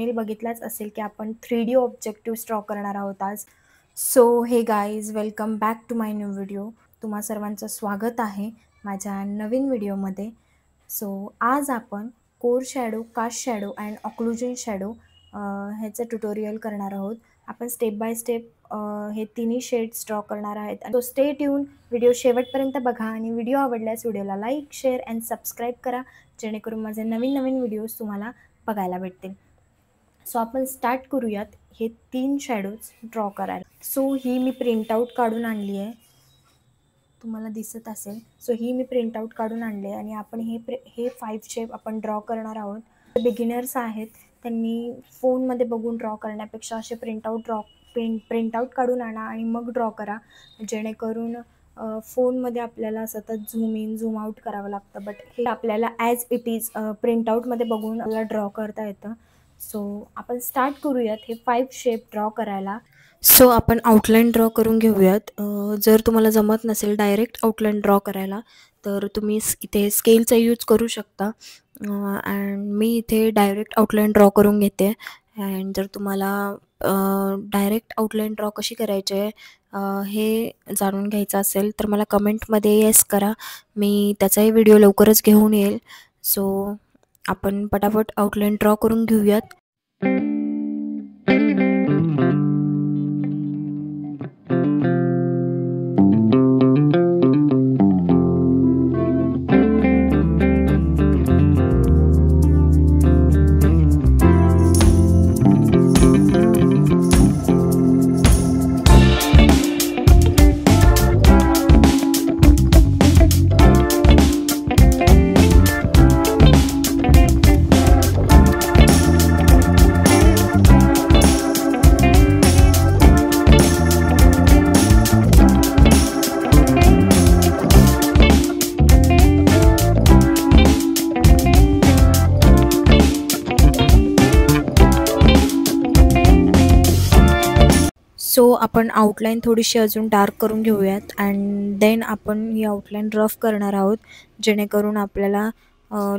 Thumbnail बघितलाच असेल की आपण 3D ऑब्जेक्टिव्स ड्रॉ करणार आहोत आज. So hey guys, welcome back to my new video. तुम्हा सर्वांचं स्वागत आहे माझ्या नवीन व्हिडिओमध्ये. सो आज आपण core shadow, cast shadow and occlusion shadow ह्याचं ट्युटोरियल करणार आहोत. आपण स्टेप बाय स्टेप हे तिन्ही शेड्स ड्रॉ करणार आहेत. सो स्टे ट्यून, व्हिडिओ शेवटपर्यंत बघा आणि व्हिडिओ आवडल्यास व्हिडिओला लाईक, शेअर अँड सबस्क्राईब करा, जेणेकरून माझे नवीन व्हिडिओज तुम्हाला बघायला भेटतील. सो आपण स्टार्ट करूयात हे 3 शॅडोज ड्रॉ करायला. सो ही मी प्रिंटआउट काढून आणली आहे, तुम्हाला दिसत असेल. सो ही मी प्रिंटआउट काढून आणली आहे आणि आपण हे 5 शेप आपण ड्रॉ करणार आहोत. बिगिनर्स आहेत त्यांनी फोनमध्ये बघून ड्रॉ करण्यापेक्षा असे प्रिंटआउट काढून आणा आणि मग ड्रॉ करा, जेणेकरून फोनमध्ये आपल्याला सतत झूम इन झूम आउट करावं लागतं. बट हे आपल्याला ॲज इट इज प्रिंटआउटमध्ये बघून आपल्याला ड्रॉ करता येतं. सो आपण स्टार्ट करूयात हे 5 शेप ड्रॉ करायला. सो आपण आउटलाईन ड्रॉ करून घेऊयात. जर तुम्हाला जमत नसेल डायरेक्ट आउटलाईन ड्रॉ करायला तर तुम्ही इथे स्केलचा यूज करू शकता. अँड मी इथे डायरेक्ट आउटलाईन ड्रॉ करून घेते. अँड जर तुम्हाला डायरेक्ट आउटलाईन ड्रॉ कशी करायची आहे हे जाणून घ्यायचं असेल तर मला कमेंटमध्ये येस करा, मी त्याचाही व्हिडिओ लवकरच घेऊन येईल. सो आपण पटापट आउटलाईन ड्रॉ करून घेऊयात. सो आपण आउटलाईन थोडीशी अजून डार्क करून घेऊयात अँड देन आपण ही आउटलाईन रफ करणार आहोत, जेणेकरून आपल्याला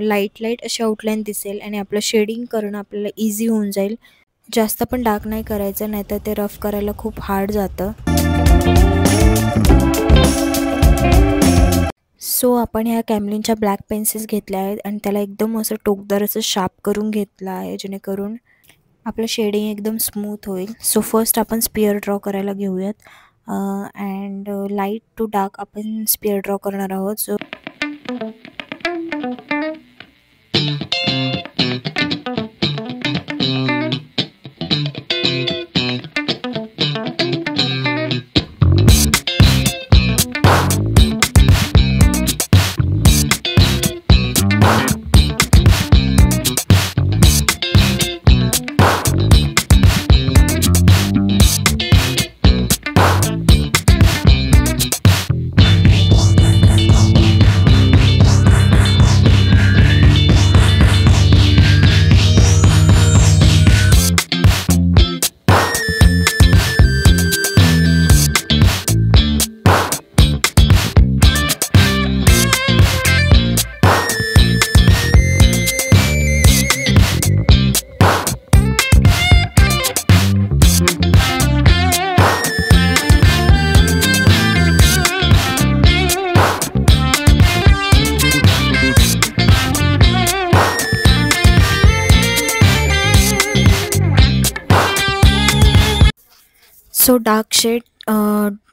लाईट अशी आउटलाईन दिसेल आणि आपलं शेडिंग करणं आपल्याला इझी होऊन जाईल. जास्त पण डार्क नाही करायचं, नाहीतर ते रफ करायला खूप हार्ड जातं. सो आपण ह्या कॅमलिनच्या ब्लॅक पेन्सिल्स घेतल्या आहेत आणि त्याला एकदम असं टोकदार असं शार्प करून घेतलं आहे, जेणेकरून आपलं शेडिंग एकदम स्मूथ होईल. सो फर्स्ट आपण स्पियर ड्रॉ करायला घेऊयात अँड लाईट टू डार्क आपण स्पियर ड्रॉ करणार आहोत. सो सो डार्क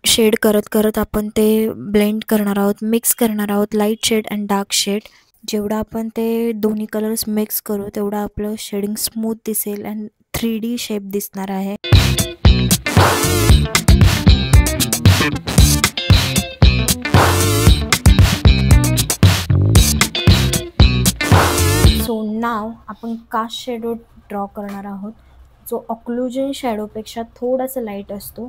शेड करत आपण ते ब्लेंड करणार आहोत, मिक्स करणार आहोत. Light shade and dark shade जेवढं आपण ते दोन्ही कलर्स मिक्स करू तेवढं आपलं शेडिंग स्मूथ दिसेल अँड 3D शेप दिसणार आहे. सो नाव आपण कास्ट शॅडो ड्रॉ करणार आहोत, जो ऑक्लुजन शॅडोपेक्षा थोडासा लाईट असतो.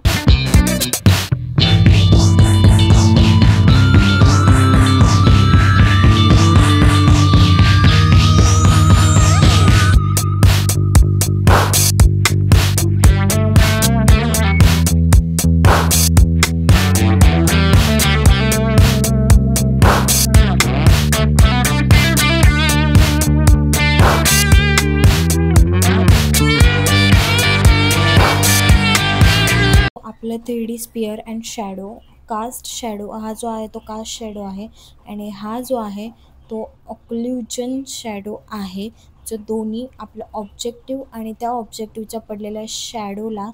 3D sphere and shadow, cast shadow हा जो आहे तो कास्ट शॅडो आहे आणि हा जो आहे तो ऑक्लुजन शॅडो आहे, जो दोन्ही आपलं ऑब्जेक्टिव्ह आणि त्या ऑब्जेक्टिव्हच्या पडलेल्या शॅडोला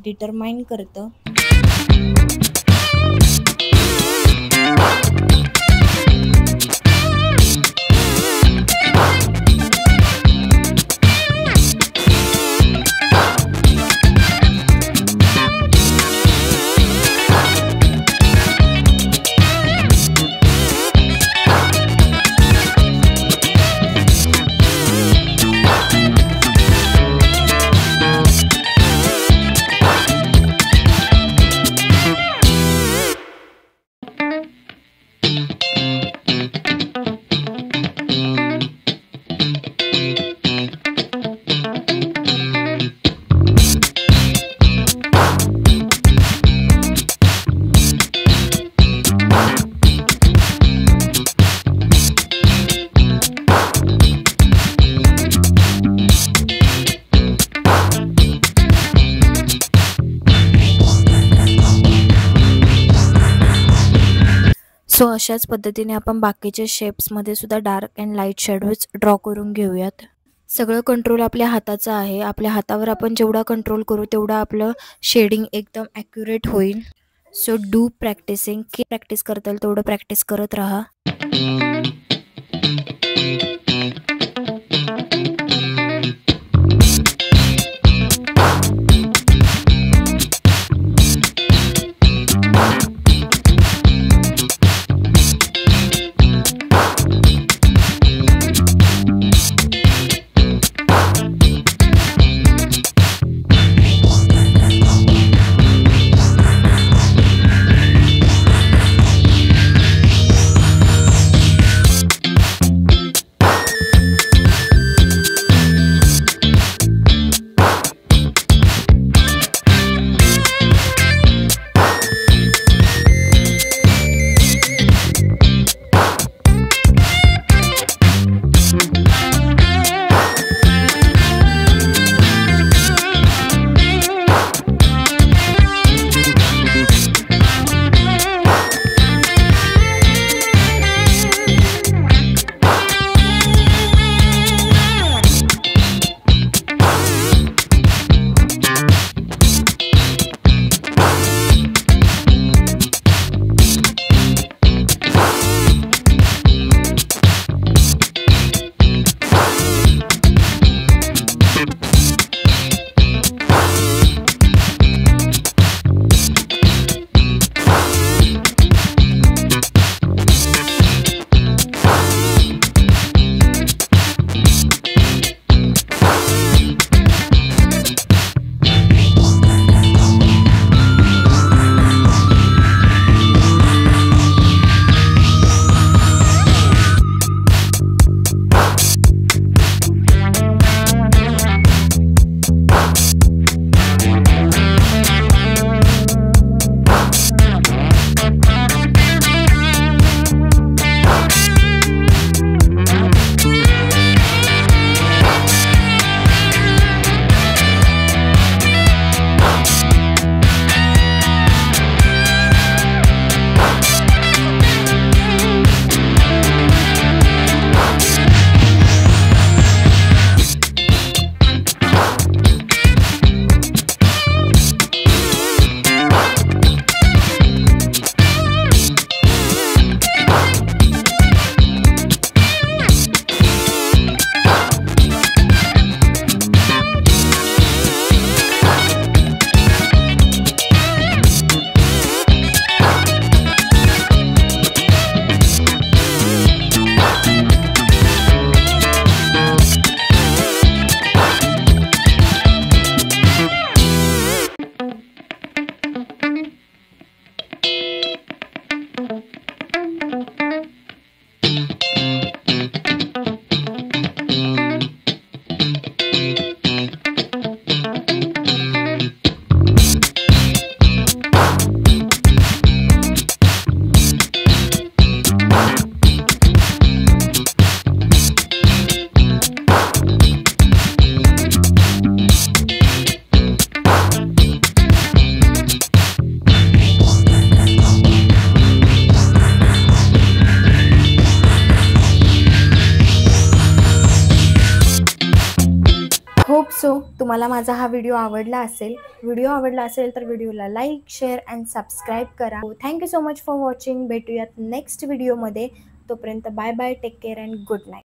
डिटरमाइन करतं. सो अशाच पद्धतीने आपण बाकीचे शेप्समध्ये सुद्धा dark and light shadows draw करून घेऊयात. सगळं कंट्रोल आपल्या हाताचा आहे. आपल्या हातावर आपण जेवढा कंट्रोल करू तेवढं आपलं शेडिंग एकदम ॲक्युरेट होईल. So do practicing. की प्रॅक्टिस करता येईल तेवढं प्रॅक्टिस करत राहा. होप सो तुम्हाला माझा हा व्हिडिओ आवडला असेल. तर व्हिडिओला लाईक, शेअर अँड सबस्क्राईब करा. Thank you so much for watching. भेटूयात नेक्स्ट व्हिडिओमध्ये. तोपर्यंत bye bye, take care and good night.